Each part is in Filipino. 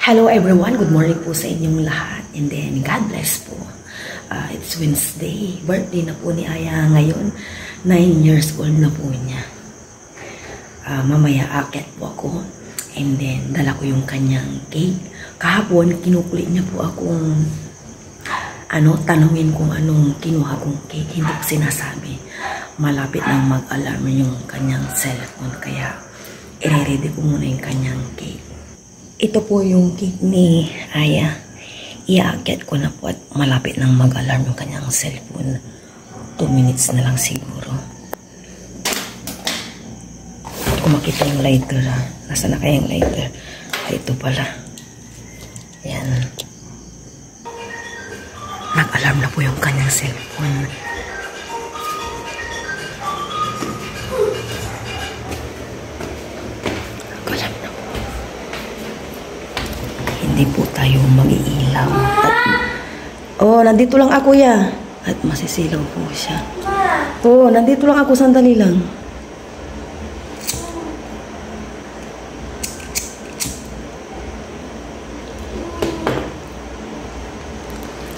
Hello everyone, good morning po sa inyong lahat, and then God bless po. It's Wednesday, birthday na po ni Aya ngayon, 9 years old na po niya. Mamaya aakyat po ako, and then dala ko yung kanyang cake. Kahapon kinukulit niya po akong tanungin kung anong kinuha kong cake, hindi ko sinasabi. Malapit nang mag-alarm yung kanyang cellphone, kaya i-ready ko muna yung kanyang cake. Ito po yung cake ni Aya. Iaakyat ko na po at malapit nang mag-alarm yung kanyang cellphone. 2 minutes na lang siguro. Kung makita yung lighter, Nasaan na kaya yung lighter? Ito pala. Yan. Nag-alarm na po yung kanyang cellphone. Nag-alarm na po. Hindi po tayo mag-iilaw. Nandito lang ako ya. At masisilaw po siya. Nandito lang ako, sandali lang.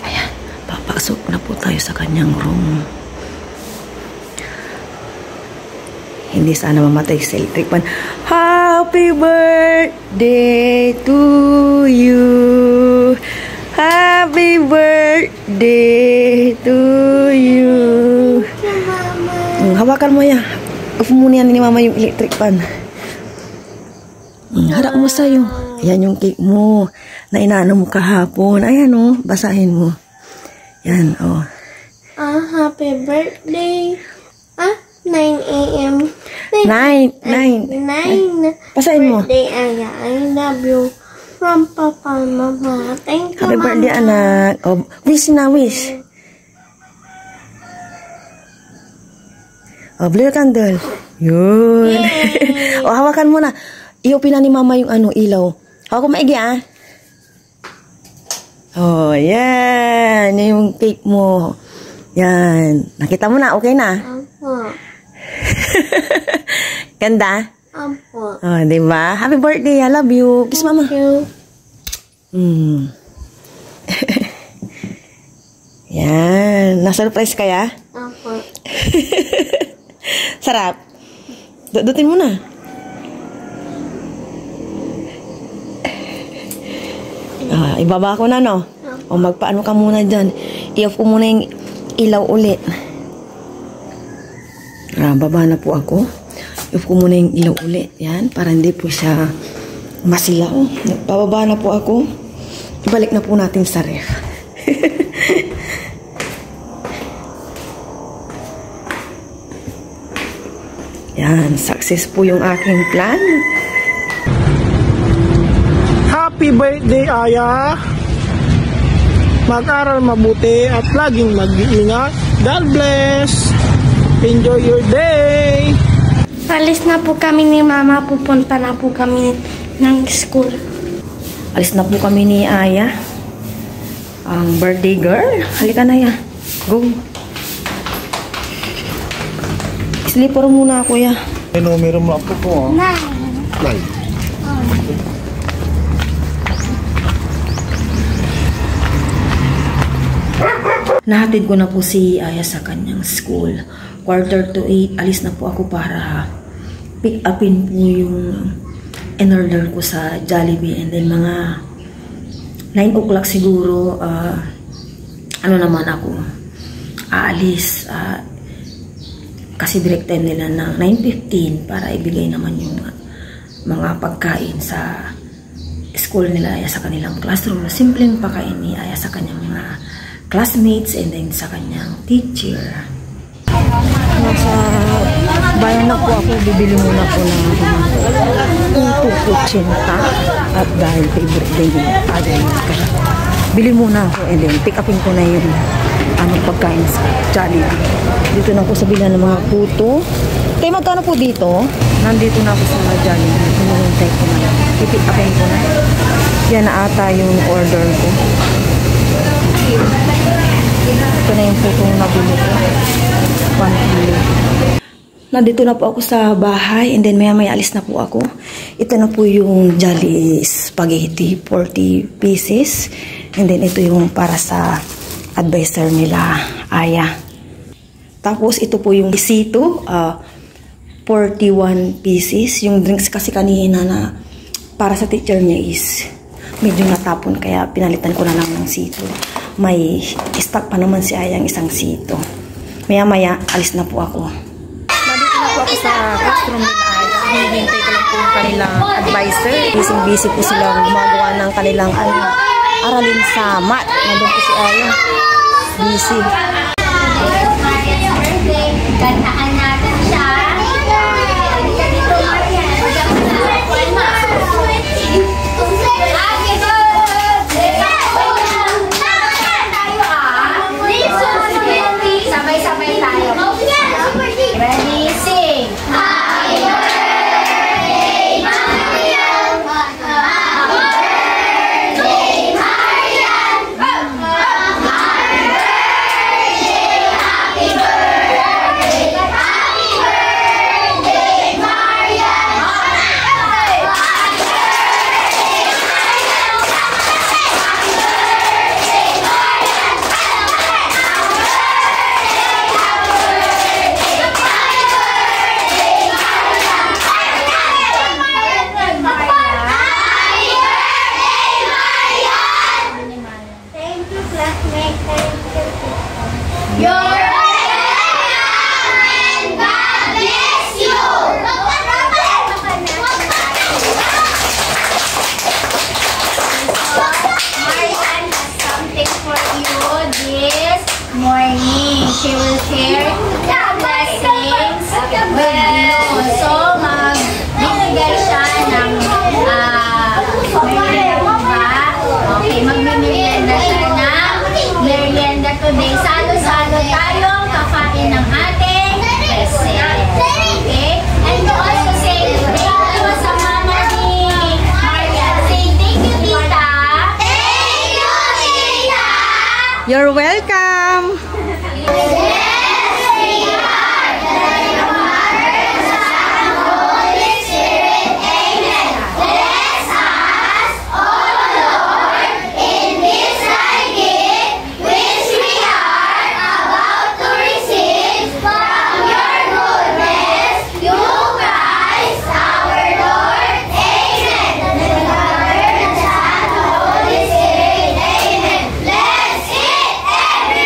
Ayan, papasok na po tayo sa kanyang room. Hindi sana mamatay sa electric pan. Happy birthday to you. Happy birthday to you. Hawakan mo yan. Off muna yan ni Mama yung electric pan. Harap mo sa'yo. Ayan yung cake mo na inaano mo kahapon. Ayan basahin mo. Yan Happy birthday. 9 a.m. 9. Basahin mo. Birthday, Aya. I love you. From Papa and Mama. Thank you, Happy birthday, anak. Wish na, wish. Blow your candle. Yun. Hawakan mo na. I-open na ni Mama yung ilaw. Hawak ko maigi, yan. Yan yung cake mo. Yan. Nakita mo na, okay na? Opo. Ganda? Opo. Diba? Happy birthday. I love you. Kiss Mama. Thank you. Yan. Na-surprise kaya? Opo. Sarap. Dutin mo na. Ibaba ko na, no? Magpaano ka muna dyan. I-off ko muna yung ilaw ulit. Baba na po ako. I-off ko muna yung ilaw ulit. Yan. Para hindi po siya masilaw. Pababa na po ako. Ibalik na po natin sa ref. Yan. Success po yung aking plan. Happy birthday, Aya. Mag-aral mabuti at laging mag-iingat. God bless. Enjoy your day. Alis na po kami ni Mama. Pupunta na po kami ng school. Alis na po kami ni Aya. Ang birthday girl. Halika na, ya. Go. Sleeper muna ako, ya. May numero mo ako po, 9. Nahatid ko na po si Aya sa kanyang school. 7:45, alis na po ako para pick upin po yung in-order ko sa Jollibee, and then mga 9 o'clock siguro naman ako aalis kasi break time nila ng 9:15 para ibigay naman yung mga pagkain sa school nila Aya sa kanilang classroom. Simpleng pakain ni Aya sa kanyang mga classmates and then sa kanyang teacher. Nasa bayan na po ako, bibili muna po ng $2.80 at dahil favorite din yung kaya bili muna ako and then pick upin ko na yung pagkain sa Jollibee. Dito na po sa bilan ng mga puto. Kaya magkano po dito? Nandito na ako sa Jollibee. Hinihintay ko na lang. I-pick upin ko na. Yan na ata yung order ko. Ito na yung puto na nabili ko. 1 kilo. Nandito na po ako sa bahay and then maya alis na po ako. Ito na po yung Jolly Spaghetti, 40 pieces. And then ito yung para sa advisor nila, Aya. Tapos ito po yung isito, 41 pieces. Yung drinks kasi kanina na para sa teacher niya is medyo natapon kaya pinalitan ko na lang ng sito. May stock pa naman si Aya ang isang sito. Maya alis na po ako. Nandito na po ako sa classroom nila Aya. Hinihintay ko lang po yung kanilang advisor. Busy po silang gumagawa ng kanilang aralin sa math. Nandun po si Aya. Busy. Kantaan natin siya. Sabay-sabay tayo. Ready, sing. Happy birthday, Marian. Happy birthday, Marian. Happy birthday, happy birthday. Happy birthday, Marian. You're welcome and God bless you. Marian has something for you this morning. She will share the blessings with you. So, magbibigay siya ng merienda. Okay, magbibigay siya ng merienda today. Salo-salo tayong kakain ng ating present. Okay? And also say thank you sa mama ni Marian. Say thank you, tita. Thank you, tita. You're welcome! Let's eat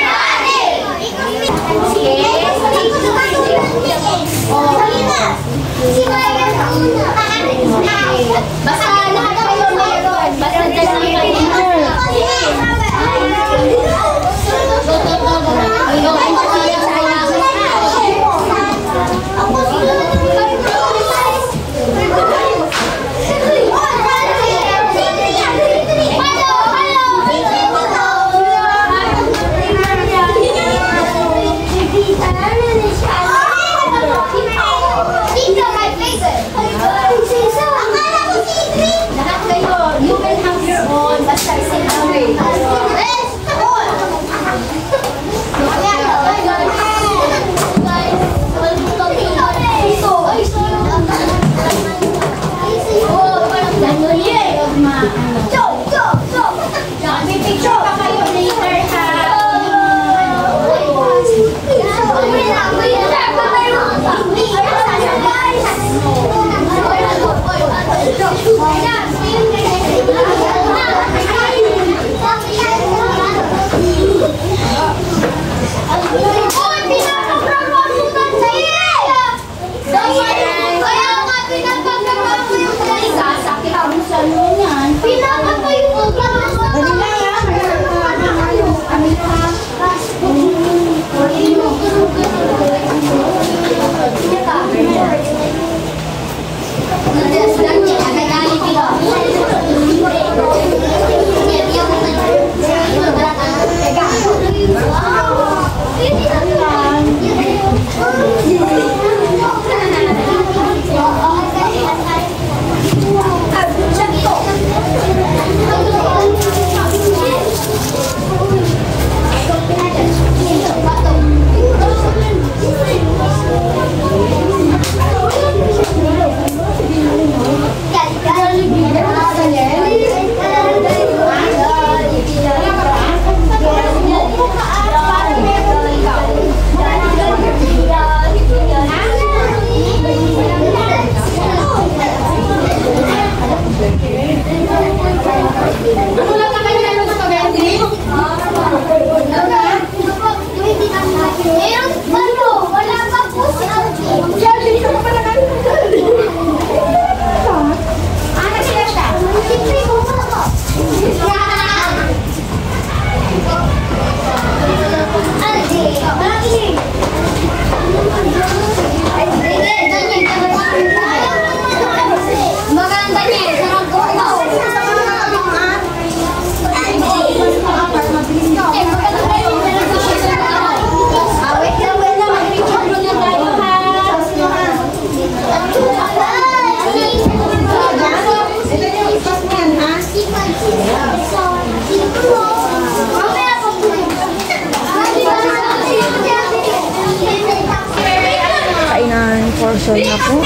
social na po.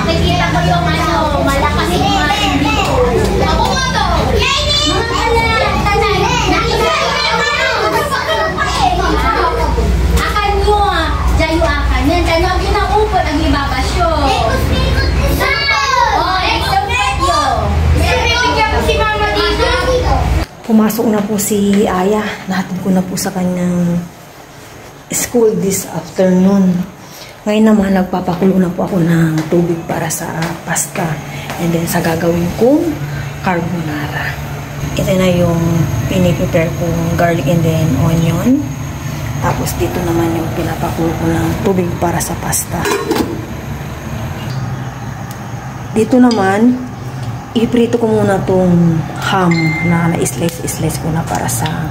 Makikita ko yung malakas yung mga dito. Ako nga to! Akan nyo, jayo akan. Yan, tanong ginakupot ang ibabasyo. Pumasok na po si Aya. Nahatid ko na po sa kanyang school this afternoon. Ngayon naman, nagpapakulo na po ako ng tubig para sa pasta. And then, sa gagawin kong carbonara. Ito na yung piniprepare kong garlic and then onion. Tapos, dito naman yung pinapakulo ko ng tubig para sa pasta. Dito naman, iprito ko muna tong ham na na-slice ko na para sa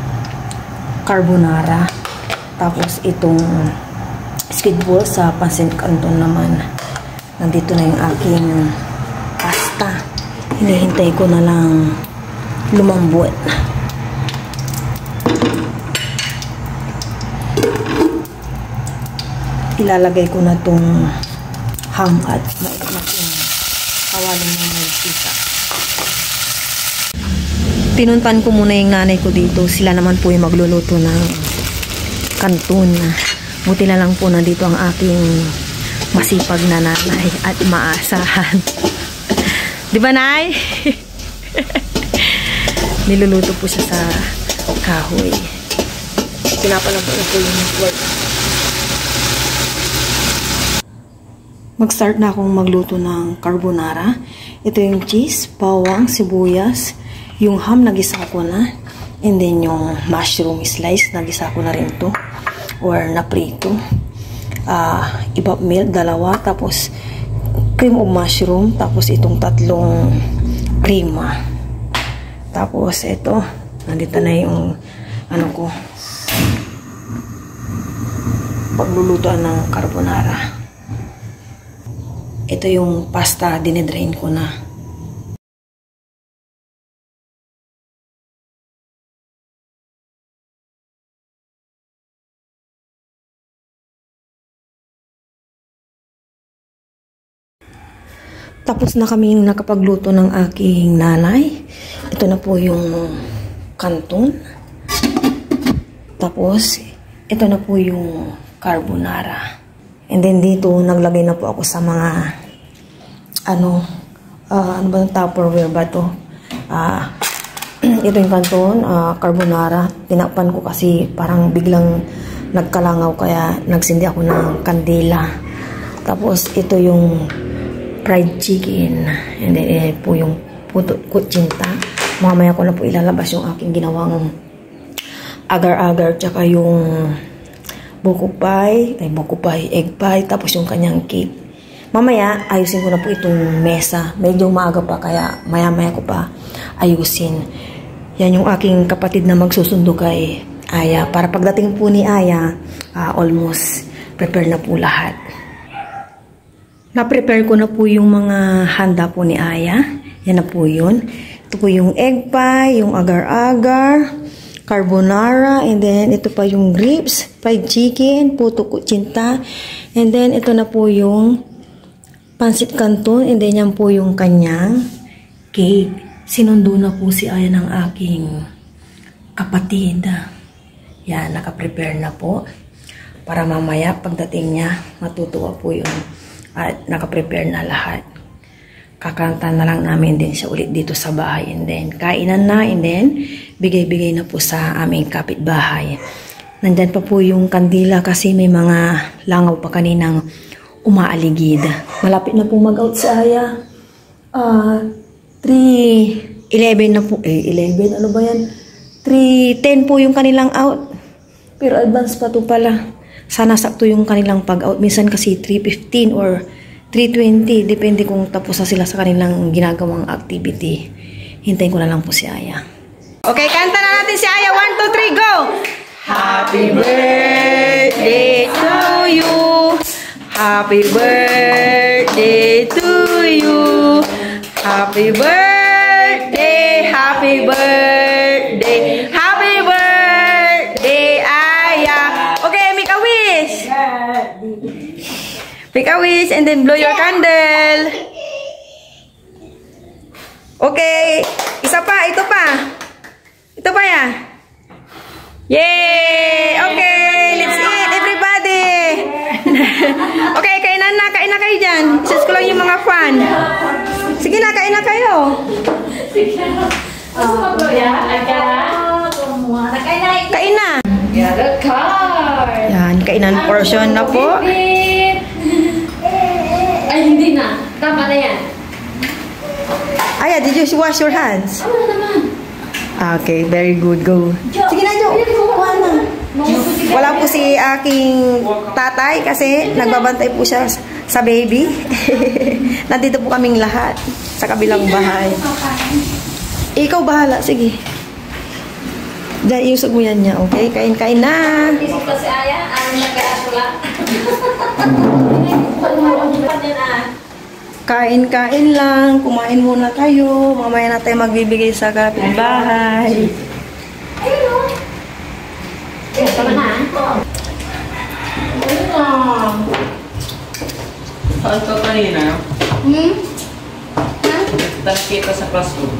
carbonara. Tapos itong squid ball sa pansit canton naman. Nandito na yung aking pasta. Hinihintay ko na lang lumambot. Ilalagay ko na tong ham at mainit yung kawaling ng mantika. Tinuntan ko muna yung nanay ko dito. Sila naman po yung magluluto ng kanton. Buti na lang po nandito ang aking masipag na nanay at maasahan. Di ba, Nay? Niluluto po siya sa kahoy. Pinapalampo na po yung work. Mag-start na akong magluto ng carbonara. Ito yung cheese, bawang, sibuyas, yung ham nagisa ko na, and then yung mushroom slice nagisa ko na rin to or naprito. Ibap milk, 2, tapos cream of mushroom, tapos itong 3 krema. Tapos ito, nandito na yung ano ko, paglulutuan ng carbonara. Ito yung pasta, dinidrain ko na. Tapos na kaming nakapagluto ng aking nanay. Ito na po yung kanton. Tapos, ito na po yung carbonara. And then dito, naglagay na po ako sa mga ano ba yung Tupperware ba to? Ito yung kanton, carbonara. Tinakpan ko kasi parang biglang nagkalangaw kaya nagsindi ako ng kandila. Tapos ito yung fried chicken. And then po yung puto kutsinta. Mamaya ko na po ilalabas yung aking ginawang agar-agar tsaka yung buko pie, egg pie, tapos yung kanyang cake. Mamaya, ayusin ko na po itong mesa. Medyo maaga pa, kaya maya-maya ko pa ayusin. Yan yung aking kapatid na magsusundo kay Aya. Para pagdating po ni Aya, almost prepare na po lahat. Na-prepare ko na po yung mga handa po ni Aya. Yan na po yun. Ito po yung egg pie, yung agar-agar, carbonara, and then ito pa yung ribs, fried chicken, puto kutsinta, and then ito na po yung pansit canton, and then yan po yung kanyang cake. Sinundo na po si Aya ng aking kapatid. Yan, nakaprepare na po. Para mamaya, pagdating niya, matutuwa po yun. At nakaprepare na lahat. Kakanta na lang namin din siya ulit dito sa bahay. And then, kainan na. And then, bigay-bigay na po sa aming kapitbahay. Nandyan pa po yung kandila kasi may mga langaw pa kaninang umaaligid. Malapit na po mag-out si Aya. 3:11 na po. 11, ano ba yan? 3:10 po yung kanilang out. Pero advance pa to pala. Sana sakto yung kanilang pag-out. Minsan kasi 3:15 or 3:20. Depende kung tapos na sila sa kanilang ginagawang activity. Hintayin ko na lang po si Aya. Okay, kanta na natin si Aya. 1, 2, 3, go! Happy birthday to you. Happy birthday to you. Happy birthday, happy birthday, happy birthday, Aya. Okay, make a wish. Pick a wish and then blow your candle. Okay. Isa pa. Ito pa. Ito pa ya. Yay! Okay. Let's eat, everybody. Okay, kainan na. Kain na kayo dyan. Isus ko lang yung mga fan. Sige na, kain na kayo. Kain na. Yan, kainan portion na po. Ay, hindi na. Tama na yan. Aya, did you wash your hands? Okay, very good. Go. Sige na, Jo. Kuha na. Wala po si aking tatay kasi nagbabantay po siya sa baby. Nandito po kaming lahat sa kabilang bahay. Ikaw bahala. Sige. Diyan, iusog mo yan niya. Okay? Kain-kain na. Isip ko si Aya. Ano nagkaatula? Kain-kain lang. Kumain muna kayo. Mamaya na tayo magbibigay sa kapitbahay. Tama na. Saan ka kanina? Nakita sa classroom.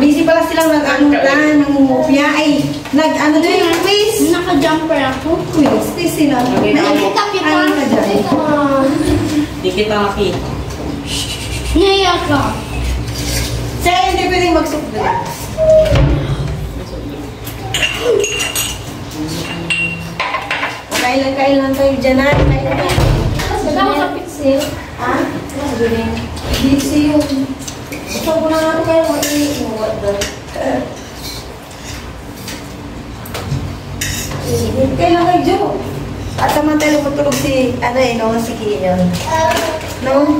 Busy pala silang nangungupya. Ay, nag-ano din yung quiz. Naka-jumper ako. Quiz. Quiz sila. Nakita kita. Ano ka dyan? Di kita nakita. Naiyak ka. Siya hindi pwedeng magsukli. Kain lang tayo dyan na. Kain lang tayo. Wala ko sa pixel. Ha? Busy yun. Gusto ko na nga ito kayo kailan kayo, Jo? At samantala matulog si, ano eh, no? Si Kiyon. No?